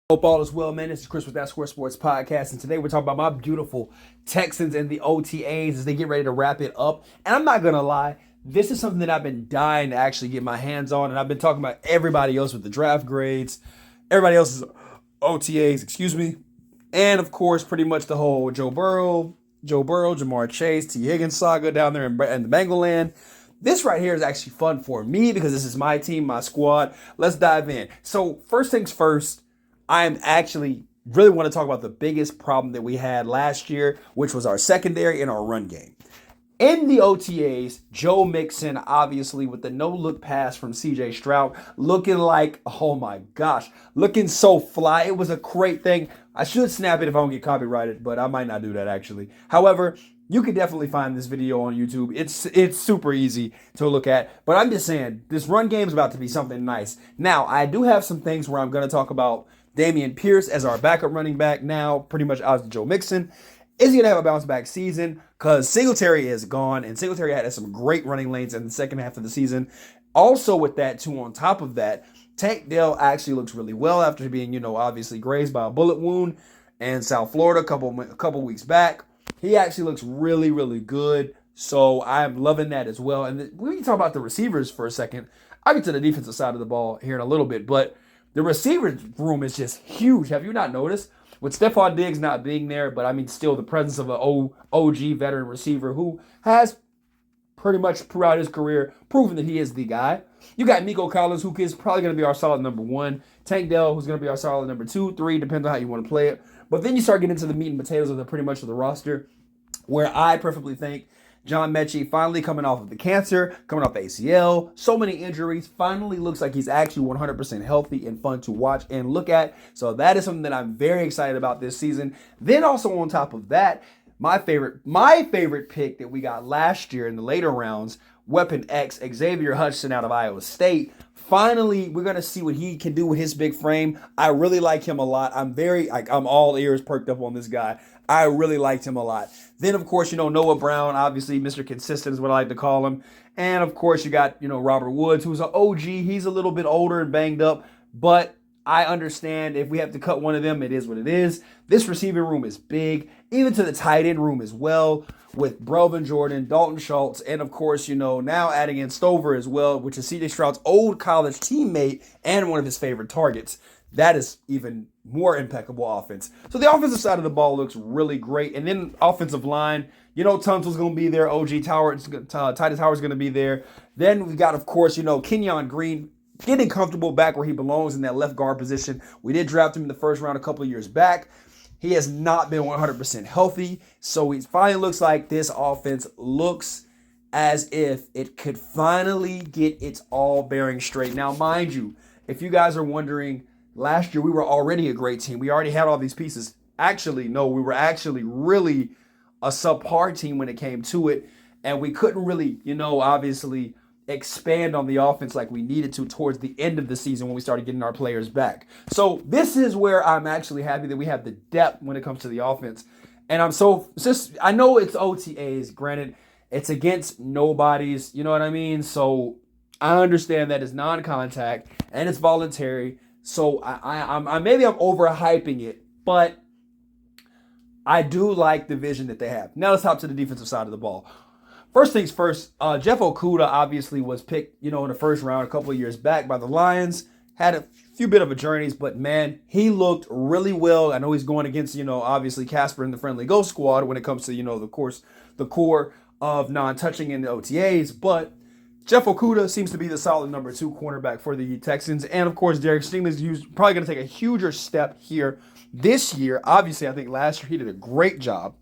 Hope all is well, man. This is Chris with That Square Sports Podcast, and today we're talking about my beautiful Texans and the OTAs as they get ready to wrap it up. And I'm not gonna lie, this is something that I've been dying to actually get my hands on, and I've been talking about everybody else with the draft grades, everybody else's OTAs, excuse me, and of course, pretty much the whole Joe Burrow, Jamar Chase, T. Higgins saga down there in the Bengal land. This right here is actually fun for me because this is my team, my squad. Let's dive in. So first things first. I'm actually really want to talk about the biggest problem that we had last year, which was our secondary and our run game. In the OTAs, Joe Mixon, obviously, with the no-look pass from C.J. Stroud, looking like, oh my gosh, looking so fly. It was a great thing. I should snap it if I don't get copyrighted, but I might not do that, actually. However, you can definitely find this video on YouTube. It's super easy to look at. But I'm just saying, this run game is about to be something nice. Now, I do have some things where I'm going to talk about Dameon Pierce as our backup running back now, pretty much out of Joe Mixon. Is he going to have a bounce back season? Because Singletary is gone, and Singletary had some great running lanes in the second half of the season. Also with that, too, on top of that, Tank Dell actually looks really well after being, obviously grazed by a bullet wound in South Florida a couple weeks back. He actually looks really, really good. So I'm loving that as well. And we can talk about the receivers for a second. I'll get to the defensive side of the ball here in a little bit, but the receiver room is just huge. Have you not noticed? With Stephon Diggs not being there, but I mean still the presence of an OG veteran receiver who has pretty much throughout his career proven that he is the guy. You got Nico Collins, who is probably going to be our solid number one. Tank Dell, who's going to be our solid number 2, 3, depends on how you want to play it. But then you start getting into the meat and potatoes of pretty much of the roster, where I perfectly think John Mechie finally coming off of the cancer, coming off the ACL, so many injuries, finally looks like he's actually 100% healthy and fun to watch and look at. So that is something that I'm very excited about this season. Then also on top of that, my favorite pick that we got last year in the later rounds, Weapon X, Xavier Hutchinson out of Iowa State. Finally, we're going to see what he can do with his big frame. I really like him a lot. I'm all ears perked up on this guy. I really liked him a lot. Then, of course, Noah Brown, obviously Mr. Consistent is what I like to call him. And, of course, you got, Robert Woods, who's an OG. He's a little bit older and banged up, but I understand if we have to cut one of them, it is what it is. This receiving room is big, even to the tight end room as well, with Brelvin Jordan, Dalton Schultz, and of course, now adding in Stover as well, which is C.J. Stroud's old college teammate and one of his favorite targets. That is even more impeccable offense. So the offensive side of the ball looks really great. And then offensive line, Tunsil's going to be there. Titus Howard's going to be there. Then we got, of course, Kenyon Green getting comfortable back where he belongs in that left guard position. We did draft him in the first round a couple of years back. He has not been 100% healthy. So he finally looks like this offense looks as if it could finally get its all bearing straight. Now, mind you, if you guys are wondering, last year we were already a great team. We already had all these pieces. Actually, no, we were actually really a subpar team when it came to it. And we couldn't really, obviously expand on the offense like we needed to towards the end of the season when we started getting our players back. So this is where I'm actually happy that we have the depth when it comes to the offense. And I know it's OTAs, granted, it's against nobodies, you know what I mean? So I understand that it's non-contact and it's voluntary. So I'm maybe I'm overhyping it, but I do like the vision that they have. Now let's hop to the defensive side of the ball. First things first, Jeff Okudah obviously was picked, in the first round a couple of years back by the Lions. Had a few bit of a journeys, but man, he looked really well. I know he's going against, obviously Casper and the Friendly Ghost Squad when it comes to, the core of non-touching in the OTAs, but Jeff Okudah seems to be the solid number 2 cornerback for the Texans. And, of course, Derek Stingley's probably going to take a huger step here this year. Obviously, I think last year he did a great job.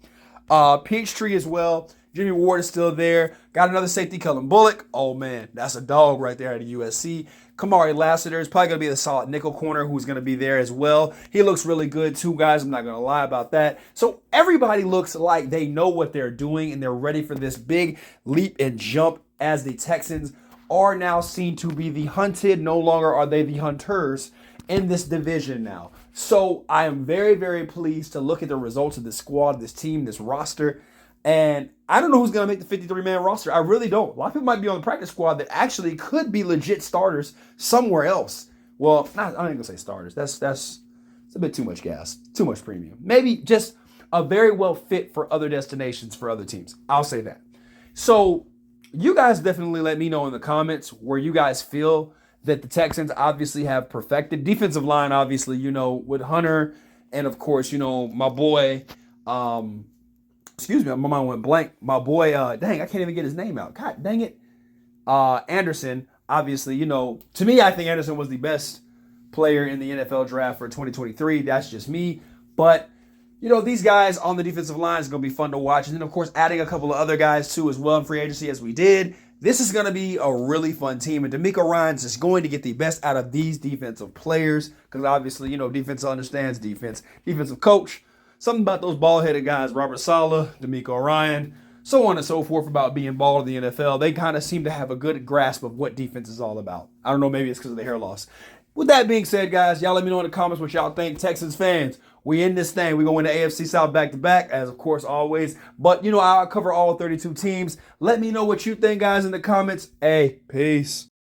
Peachtree as well. Jimmy Ward is still there. Got another safety, Kellen Bullock. Oh, man, that's a dog right there at the USC. Kamari Lassiter is probably going to be the solid nickel corner who's going to be there as well. He looks really good too, guys. I'm not going to lie about that. So everybody looks like they know what they're doing and they're ready for this big leap and jump as the Texans are now seen to be the hunted. No longer are they the hunters in this division now. So I am very, very pleased to look at the results of this squad, this team, this roster. And I don't know who's going to make the 53-man roster. I really don't. A lot of people might be on the practice squad that actually could be legit starters somewhere else. Well, I ain't going to say starters. That's It's a bit too much gas, too much premium. Maybe just a very well fit for other destinations for other teams. I'll say that. So you guys definitely let me know in the comments where you guys feel that the Texans obviously have perfected. Defensive line, obviously, with Hunter and, of course, my boy, excuse me, my mind went blank. My boy, dang, I can't even get his name out. God dang it. Anderson, obviously, to me, I think Anderson was the best player in the NFL draft for 2023. That's just me. But, these guys on the defensive line is going to be fun to watch. And then, of course, adding a couple of other guys, too, as well in free agency as we did. This is going to be a really fun team. And DeMeco Ryans is going to get the best out of these defensive players because, obviously, defense understands defense. Defensive coach, something about those ball-headed guys, Robert Saleh, DeMeco Ryan, so on and so forth about being ball of the NFL. They kind of seem to have a good grasp of what defense is all about. I don't know, maybe it's because of the hair loss. With that being said, guys, y'all let me know in the comments what y'all think. Texans fans, we in this thing. We're going to win the AFC South back-to-back, as of course always. But, I'll cover all 32 teams. Let me know what you think, guys, in the comments. Hey, peace.